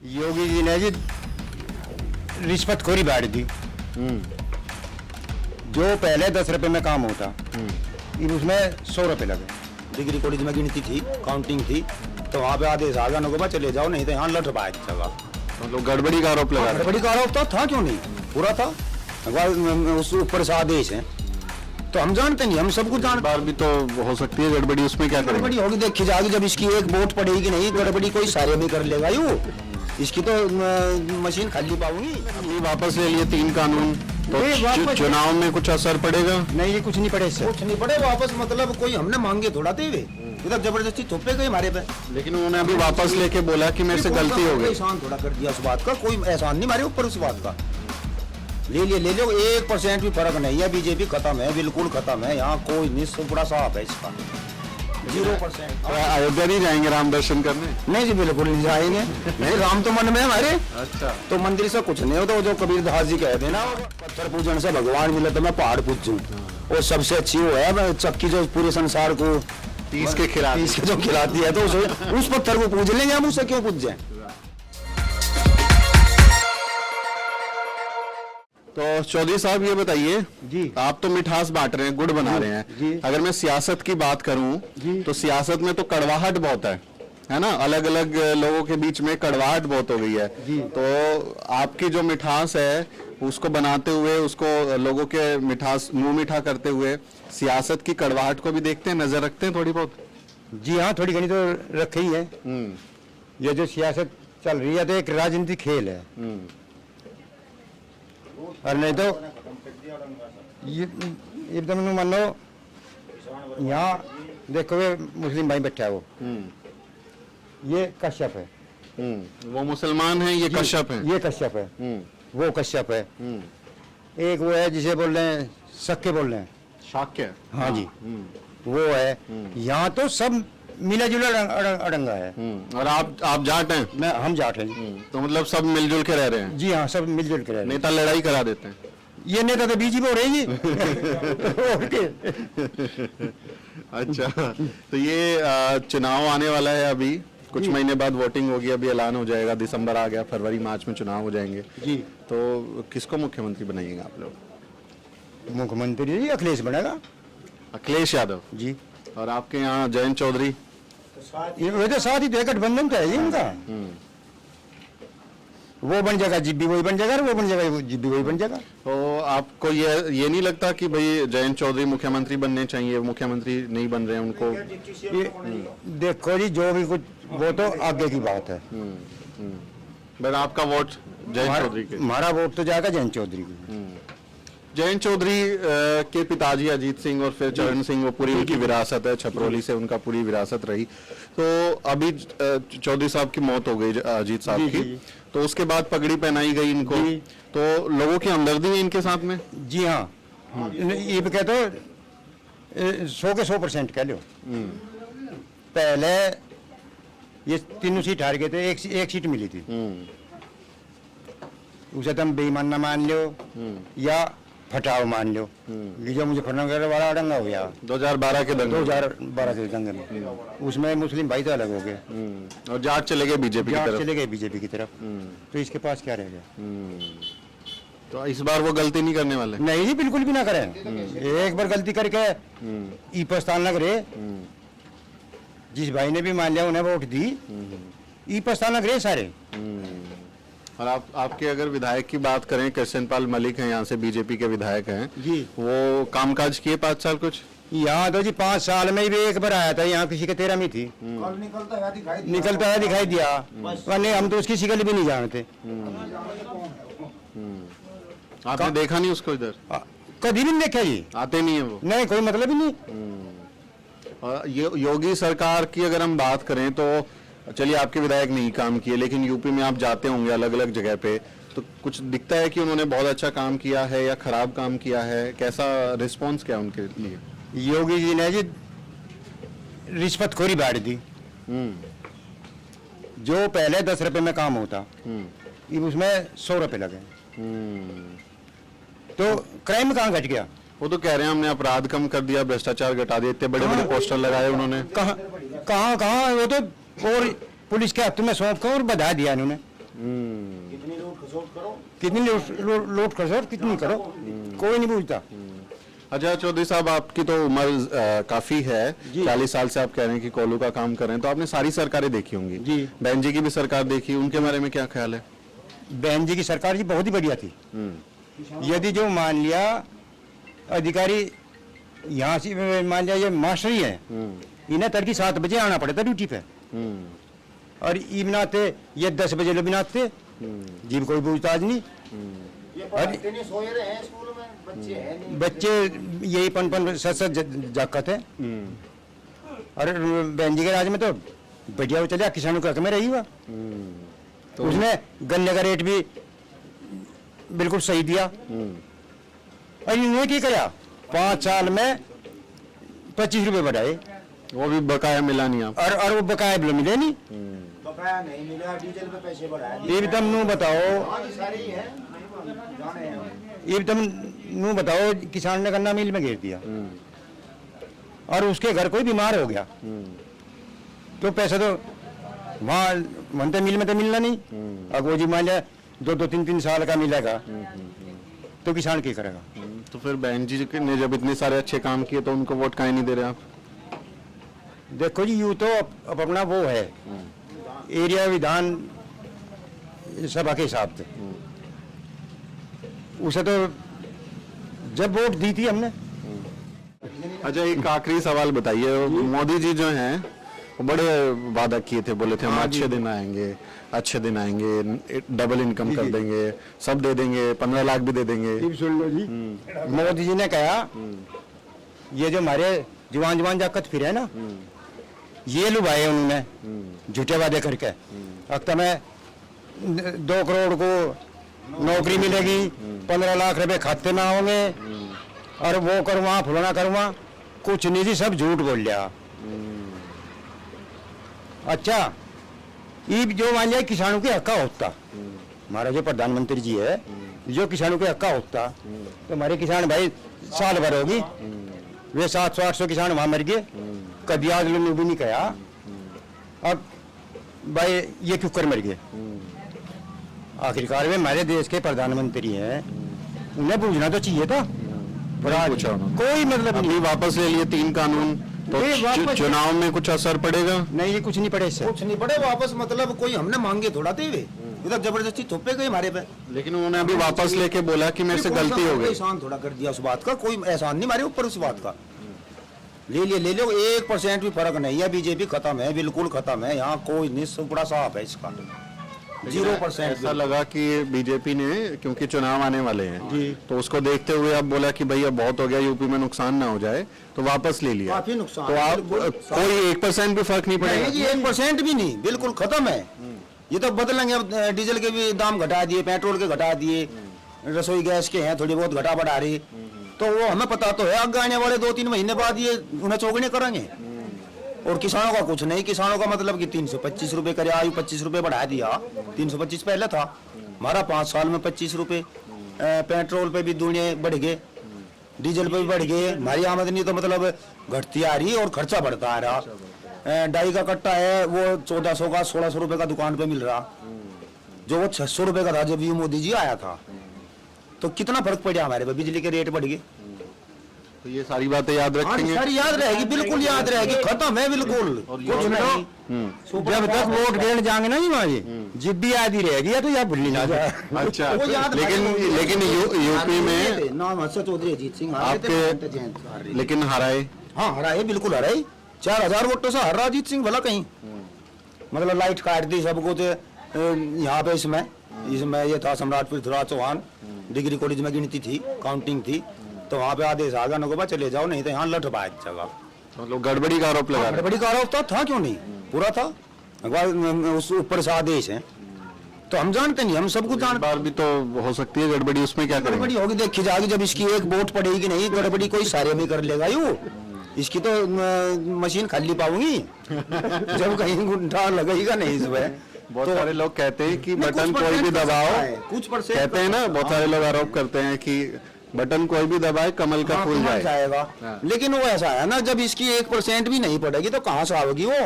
योगी जी ने जी रिश्वतखोरी बांट दी। जो पहले 10 रुपए में काम होता अब उसमें 100 रुपए लगे। डिग्री कॉलेज में गिनती थी, काउंटिंग थी, तो वहाँ पे आदेश आ गया नौकरी चले जाओ, नहीं तो यहाँ लट पाए जगह। मतलब गड़बड़ी का आरोप लगा। गड़बड़ी का आरोप था क्यों नहीं, पूरा था। उस ऊपर से आदेश है तो हम जानते नहीं, हम सब कुछ जानते। बार भी तो हो सकती है गड़बड़ी, उसमें क्या करेंगे? गड़बड़ी होगी देखी जाएगी जब इसकी एक वोट पड़ेगी। नहीं गड़बड़ी कोई सारे में कर लेगा यू, इसकी तो मशीन खाली पाऊंगी। ये वापस ले लिए 3 कानून, तो चुनाव में कुछ असर पड़ेगा? नहीं, ये कुछ नहीं पड़े इससे। कुछ नहीं पड़े वापस, मतलब कोई हमने मांगे थोड़ा थे वे इधर जबरदस्ती थोपे गए हमारे पे। लेकिन उन्होंने अभी वापस लेके बोला कि मेरे से गलती हो गई। एहसान थोड़ा कर दिया उस बात का, कोई एहसान नहीं हमारे ऊपर उस बात का। ले लो 1% भी फर्क नहीं है। बीजेपी खत्म है, बिल्कुल खत्म है। यहाँ कोई नहीं, बड़ा साफ है इसका, 0%। अयोध्या नहीं जाएंगे राम दर्शन करने? नहीं जी, बिल्कुल नहीं जाएंगे। नहीं, राम तो मन में है हमारे। अच्छा, तो मंदिर से कुछ नहीं होता। जो कबीर दास जी कहते हैं ना, पत्थर पूजन से भगवान मिले तो मैं पहाड़ पूजूं। और सबसे अच्छी वो है चक्की जो पूरे संसार को तीस के जो खिलाती है, तो उस पत्थर को पूज लेंगे हम, उससे क्यों पूज जाए। तो चौधरी साहब ये बताइए जी, आप तो मिठास बांट रहे हैं, गुड़ बना रहे हैं जी। अगर मैं सियासत की बात करूं तो सियासत में तो कड़वाहट बहुत है ना? अलग अलग लोगों के बीच में कड़वाहट बहुत हो गई है जी। तो आपकी जो मिठास है उसको बनाते हुए, उसको लोगों के मिठास मुंह मीठा करते हुए सियासत की कड़वाहट को भी देखते हैं, नजर रखते हैं थोड़ी बहुत? जी हाँ, थोड़ी घनी तो रखी ही है। ये जो सियासत चल रही है तो एक राजनीतिक खेल है। और नहीं तो ये तुम मान लो, यहाँ देखो ये मुस्लिम भाई बैठा है, वो ये कश्यप है। वो मुसलमान है, ये कश्यप है। ये कश्यप है, वो कश्यप है। एक वो है जिसे बोल रहे हैं शक्य बोल रहे हैं, शाक्य। हाँ जी, वो है। यहाँ तो सब मिला जुला अड़ंगा है। और आप जाट हैं? हम जाट हैं जी। तो मतलब सब मिलजुल के रह रहे हैं? जी हाँ, सब मिलजुल के रह रहे हैं। नेता लड़ाई करा देते हैं? ये नेता तो बीजेपी हो रही जी। अच्छा, तो ये चुनाव आने वाला है, अभी कुछ महीने बाद वोटिंग होगी, अभी ऐलान हो जाएगा, दिसंबर आ गया, फरवरी मार्च में चुनाव हो जाएंगे जी। तो किसको मुख्यमंत्री बनाइएगा आप लोग? मुख्यमंत्री जी अखिलेश बनेगा। अखिलेश यादव जी। और आपके यहाँ जयंत चौधरी? ये तो साथ ही तो गठबंधन तो है ही उनका। वो बन जाएगा जिब्बी वही बन जाएगा, वो बन जाएगा जिब्बी वही बन जाएगा। तो आपको ये नहीं लगता कि भाई जयंत चौधरी मुख्यमंत्री बनने चाहिए, मुख्यमंत्री नहीं बन रहे हैं उनको? देखो जी, जो भी कुछ वो तो आगे की बात है। बट आपका वोट जयंत चौधरी के? हमारा वोट तो जाएगा जयंत चौधरी को। जयंत चौधरी के पिताजी अजीत सिंह और फिर चरण सिंह, वो पूरी उनकी विरासत है, छपरोली से उनका पूरी विरासत रही। तो अभी चौधरी साहब की मौत हो गई, अजीत साहब की, तो उसके बाद पगड़ी पहनाई गई इनको, तो लोगों की हमदर्दी है इनके साथ में? जी हाँ, ये भी कहते हो 100 के 100% कह लो। पहले ये तीनों सीट हार गए थे, एक सीट मिली थी। उसे तुम बेईमान न मान लो या फटाव मान लो, ये जो मुजफ्फरनगर वाला अड़ंगा हो गया 2012 के दंगे, 2012 के दंगे में, उसमें मुस्लिम भाई तो अलग हो गए और जाट चले गए बीजेपी की तरफ। चले गए बीजेपी की तरफ। तो इसके पास क्या रह गया? तो इस बार वो गलती नहीं करने वाले? नहीं जी, बिल्कुल भी ना करें। एक बार गलती करके ई पछतान लग रहे। जिस भाई ने भी मान लिया उन्हें वोट दी, ई पछतान लग रहे सारे। और आपके अगर विधायक की बात करें, कृष्णपाल मलिक हैं, यहाँ से बीजेपी के विधायक हैं जी, वो कामकाज किए 5 साल कुछ? यहाँ तो जी 5 साल में भी एक बार आया था, यहाँ किसी के 13 में थी, निकलता है दिखाई दिया, वरना हम तो उसकी शिकल भी नहीं जानते। आपने देखा नहीं उसको इधर? कभी भी नहीं देखा जी, आते नहीं है वो? नहीं, कोई मतलब ही नहीं। और योगी सरकार की अगर हम बात करें तो चलिए आपके विधायक नहीं काम किए, लेकिन यूपी में आप जाते होंगे अलग अलग जगह पे, तो कुछ दिखता है कि उन्होंने बहुत अच्छा काम किया है या खराब काम किया है? कैसा रिस्पॉन्स क्या उनके लिए? योगी जी ने जी रिश्वतखोरी बांट दी। जो पहले 10 रुपए में काम होता अब उसमें 100 रुपए लगे। तो क्राइम कहाँ घट गया? वो तो कह रहे हैं हमने अपराध कम कर दिया, भ्रष्टाचार घटा दिया, इतने बड़े बड़े पोस्टर लगाए उन्होंने। कहाँ वो तो और पुलिस के हाथ में सौंप कर और बधा दिया इन्होंने। कितनी लूट खसोट करो, कितनी लूट खसोट कितनी करो, कोई नहीं पूछता। अच्छा चौधरी साहब, आपकी तो उम्र काफी है, 40 साल से आप कह रहे हैं कि कोल्हू का काम कर रहे हैं, तो आपने सारी सरकारें देखी होंगी जी। बहन जी की भी सरकार देखी, उनके बारे में क्या ख्याल है? बहन जी की सरकार जी बहुत ही बढ़िया थी। यदि जो मान लिया अधिकारी यहाँ से मान लिया ये मास्टर ही है, इन्हें तड़की 7 बजे आना पड़ता ड्यूटी पे, और ई बनाते ये 10 बजे लोग बनाते जी, कोई पूछताछ नहीं। ये पढ़ाते नहीं, सोए रहे हैं स्कूल में, बच्चे हैं नहीं। बच्चे यही 5-5 जागत है। और बहन जी के राज में तो बढ़िया वो चलिया, किसानों का हक में रही हुआ। तो उसने गन्ने का रेट भी बिल्कुल सही दिया, और इन्होंने क्या किया 5 साल में 25 रुपए बढ़ाए, वो भी बकाया मिला नहीं आप? और वो बकाया बिल मिले नहीं। बकाया नहीं मिला, डीजल पे पैसे बढ़ाए। एकदम नू बताओ, आज सारी है जाने हैं। एकदम नू बताओ, किसान ने गन्ना मिल में घेर दिया, और उसके घर कोई बीमार हो गया, तो पैसा तो वहाँ मनते मिल में तो मिलना नहीं। अब वो जी मान लिया 2-3 साल का मिलेगा, तो किसान क्या करेगा? तो फिर बहन जी ने जब इतने सारे अच्छे काम किए तो उनको वोट काहे नहीं दे रहे आप? देखो जी, यूँ तो अब अपना वो है एरिया विधान सभा के हिसाब से, उसे तो जब वोट दी थी हमने। अच्छा एक आखिरी सवाल बताइए, मोदी जी जो हैं वो बड़े वादा किए थे, बोले थे हम अच्छे दिन आएंगे, अच्छे दिन आएंगे, डबल इनकम कर देंगे, सब दे देंगे, 15 लाख भी दे देंगे। सुन लो जी, मोदी जी ने कहा ये जो हमारे जवान जाकत फिर है ना, ये लुभाए उन्होंने झूठे वादे करके। अब तो मैं 2 करोड़ को नौकरी मिलेगी, 15 लाख रुपए खाते में आओगे, और वो करवा फलाना करवा, कुछ नहीं जी, सब झूठ बोल लिया। अच्छा, ये जो मान लिया किसानों के हक्का होता, हमारा जो प्रधानमंत्री जी है, जो किसानों के हक्का होता, तो हमारे किसान भाई साल भर होगी, वे 700-800 किसान वहां मर गए, कभी आज लोगों ने भी नहीं कहा अब भाई ये क्यों कर मर गए। आखिरकार वे हमारे देश के प्रधानमंत्री हैं, उन्हें पूछना तो चाहिए था, पर आज पूछा उन्होंने। कोई मतलब अभी नहीं। वापस ले लिए 3 कानून, तो ये वापस- चुनाव में कुछ असर पड़ेगा? नहीं, ये कुछ नहीं पड़े इससे। कुछ नहीं पड़े वापस, मतलब कोई हमने मांगे थोड़ा थे, वे इधर जबरदस्ती थोपे गए हमारे पे। लेकिन उन्होंने अभी वापस लेके बोला कि मेरे से गलती हो गई। एहसान थोड़ा कर दिया उस बात का, कोई एहसान नहीं मारे ऊपर उस बात का। ले लो 1% भी फर्क नहीं है, बीजेपी खत्म है, बिल्कुल खत्म है, यहाँ कोई नहीं, सब बड़ा साफ है इसका। 0% ऐसा लगा कि बीजेपी ने, क्योंकि चुनाव आने वाले हैं, तो उसको देखते हुए अब बोला कि भैया बहुत हो गया, यूपी में नुकसान ना हो जाए, तो वापस ले लिया। काफी नुकसान तो है, आप बिल्कुल। कोई 1% भी फर्क नहीं नहीं पड़ेगा? जी, 1% भी नहीं, बिल्कुल खत्म है। ये तो बदलेंगे, अब डीजल के भी दाम घटा दिए, पेट्रोल के घटा दिए, रसोई गैस के हैं थोड़ी बहुत घटा बढ़ा रही, तो वो हमें पता तो है आगे आने वाले 2-3 महीने बाद ये उन्हें चौगुने करेंगे। और किसानों का कुछ नहीं, किसानों का मतलब कि 325 रुपए करे, आयु 25 रुपए बढ़ा दिया, 325 पहले था हमारा, 5 साल में 25 रुपए। पेट्रोल पे भी दुनिया बढ़ गए, डीजल पे भी बढ़ गए, हमारी आमदनी तो मतलब घटती आ रही और खर्चा बढ़ता आ रहा। डाई का कट्टा है वो 1400 का 1600 रुपए का दुकान पे मिल रहा, जो वो 600 रुपए का था जब ये मोदी जी आया था। तो कितना फर्क पड़ा हमारे पे, बिजली के रेट बढ़ गए। तो ये सारी बातें याद रखेंगे? सारी याद रहेगी, बिल्कुल याद रहेगी, खत्म है बिल्कुल। कुछ नहीं। जब तक वोट देने जाएंगे ना जी वहाँ जी, जिद भी याद ही रहेगी, या तो याद भूलनी ना जाए। अच्छा, वो याद लेकिन यूपी में नाम हर्षद चौधरी, अजीत सिंह हारे थे, आपके- ममता जयंत हार रही। लेकिन हराए। हाँ हरा है, बिल्कुल हरा है, 4000 वोटों से हर रहा अजीत सिंह भला कहीं। मतलब लाइट काट दी सब कुछ यहाँ पे। इसमें ये था सम्राट पृथ्वीराज चौहान, डिग्री कॉलेज में गिनती थी, काउंटिंग थी, तो वहाँ पे आदेश आ गया नगोबा चले जाओ, नहीं तो यहाँ लठ पाए जगह। मतलब गड़बड़ी का आरोप लगा रहे बड़ी कार था क्यों नहीं, पूरा था, उस ऊपर से आदेश है, तो हम जानते नहीं, हम सब कुछ हैं। इस जानते। बार भी तो हो सकती है गड़बड़ी, उसमें क्या करेंगे? गड़बड़ी होगी देखी जाएगी, जब इसकी एक वोट पड़ेगी नहीं, गड़बड़ी कोई सारे में कर लेगा यू, इसकी तो मशीन खाली पाऊंगी जब कहीं गुंडा लगेगा नहीं इसमें। बहुत तो सारे लोग कहते हैं कि नहीं, बटन कुछ कोई भी परसेंट दबाओ, है, कुछ परसेंट कहते हैं ना, बहुत सारे लोग आरोप करते हैं कि बटन कोई भी दबाए कमल का हाँ, फूल कमल जाए। जाएगा। हाँ। लेकिन वो ऐसा है ना, जब इसकी 1% भी नहीं पड़ेगी तो कहाँ से आवेगी वो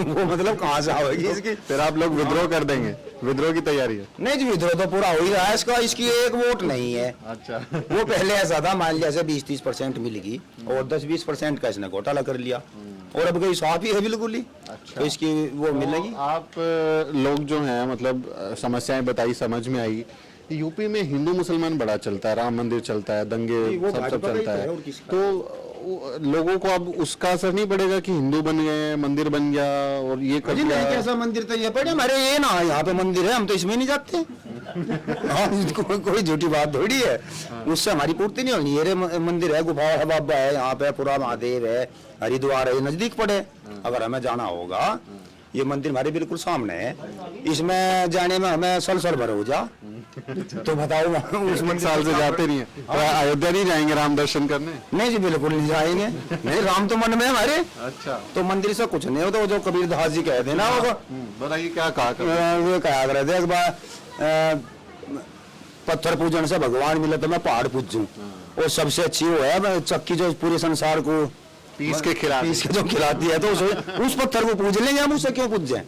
वो मतलब कहाँ से आएगी इसकी? फिर आप लोग विद्रोह कर देंगे, विद्रोह की तैयारी है? नहीं जी, विद्रोह तो पूरा हो ही रहा है इसका, इसकी एक वोट नहीं है। अच्छा। वो पहले ऐसा था, मान लिया 20-30% मिलेगी और 10-20% का इसने घोटाला कर लिया और अब कोई साफ ही है बिल्कुल ही। अच्छा। तो इसकी वो मिलेगी। आप लोग जो हैं मतलब समस्याएं बताई, समझ में आई। यूपी में हिंदू मुसलमान बड़ा चलता है, राम मंदिर चलता है, दंगे वो सब भाजपा का ही चलता तो है, है और किसका? तो लोगों को अब उसका असर नहीं पड़ेगा कि हिंदू बन गए, मंदिर बन गया और ये कर जी नहीं, दिया? कैसा मंदिर तो ये पड़े हमारे, ये ना यहाँ पे मंदिर है, हम तो इसमें नहीं जाते। हाँ, कोई झूठी बात थोड़ी है, उससे हमारी पूर्ति नहीं होनी। ये मंदिर है, गुफा है, बाबा है, यहाँ पे पूरा महादेव है, हरिद्वार है, ये नजदीक पड़े। अगर हमें जाना होगा, ये मंदिर हमारे बिल्कुल सामने है, इसमें जाने में हमें सल भर हो जा तो बताओ उस एक साल से जाते नहीं है तो अयोध्या नहीं जाएंगे राम दर्शन करने? नहीं जी, बिल्कुल नहीं जाएंगे। नहीं, राम तो मन में है हमारे, अच्छा। तो मंदिर से कुछ नहीं होता। वो जो कबीर दास जी कहते हैं ना, वो बताइए क्या कहा वो कहा कर रहे थे एक बार, पत्थर पूजन से भगवान मिले तो मैं पहाड़ पूजूं, और सबसे अच्छी वो है चक्की जो पूरे संसार को पीस के खिला पीस के जो खिलाती है, तो उस पत्थर को पूज लेंगे हम, उससे क्यों पूज जाए?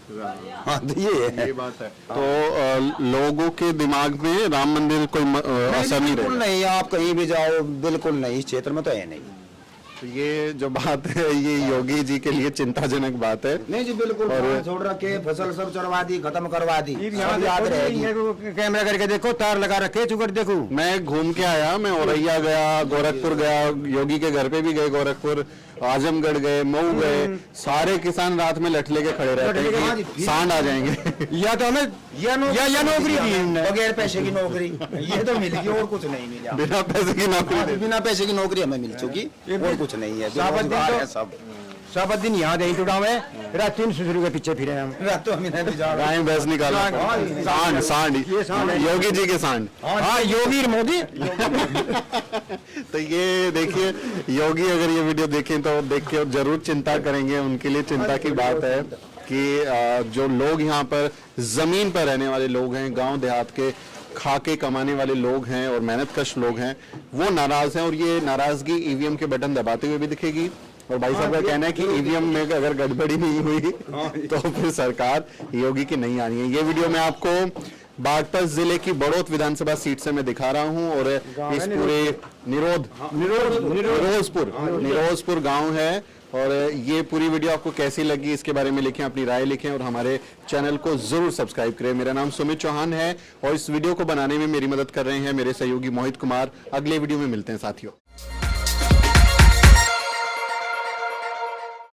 हाँ, तो ये है। ये बात है। तो लोगों के दिमाग में राम मंदिर कोई असर नहीं बिल्कुल रहेगा? नहीं, आप कहीं भी जाओ बिल्कुल नहीं, इस क्षेत्र में तो है नहीं। तो ये जो बात है ये योगी जी के लिए चिंताजनक बात है। नहीं जी, बिल्कुल और- छोड़ रखे, फसल सब चढ़वा दी, खत्म करवा दी, यहाँ सब याद देखो, रहेगी। ये को कैमरा करके देखो, तार लगा रखे चुकर देखो। मैं घूम के आया, मैं औरैया गया, गोरखपुर गया, योगी के घर पे भी गए, गोरखपुर, आजमगढ़ गए, मऊ गए, सारे किसान रात में लठ लेके खड़े रहते लठ लेके, हैं हाँ कि जी, सांड आ जाएंगे। या तो हमें या नौकरी दी इनने। बगैर पैसे की नौकरी, ये तो मिल गई और कुछ नहीं मिला। बिना पैसे की नौकरी दे। बिना पैसे की नौकरी हमें मिल चुकी, और कुछ नहीं है। साबत दिन बेरोजगार तो- है सब। सब दिन यहाँ दही टूटा में, रात 300 के पीछे फिरे हम। रात तो हमें नहीं जा रहा। गाय भैंस निकाला, सांड सांड ये सांड है। योगी जी के सांड। हाँ, योगी और मोदी। तो ये देखिए, योगी अगर ये वीडियो देखें तो देख के जरूर चिंता करेंगे। उनके लिए चिंता की बात है कि जो लोग यहाँ पर जमीन पर रहने वाले लोग हैं, गांव देहात के खा के कमाने वाले लोग हैं और मेहनतकश लोग हैं, वो नाराज हैं। और ये नाराजगी ईवीएम के बटन दबाते हुए भी दिखेगी। और भाई साहब का कहना है कि ईवीएम में अगर गड़बड़ी नहीं हुई तो फिर सरकार योगी की नहीं आनी है। ये वीडियो मैं आपको बागपत जिले की बड़ौत विधानसभा सीट से मैं दिखा रहा हूं और इस पूरे निरोजपुर गांव है। और ये पूरी वीडियो आपको कैसी लगी इसके बारे में लिखें, अपनी राय लिखें और हमारे चैनल को जरूर सब्सक्राइब करें। मेरा नाम सुमित चौहान है और इस वीडियो को बनाने में मेरी मदद कर रहे हैं मेरे सहयोगी मोहित कुमार। अगले वीडियो में मिलते हैं साथियों।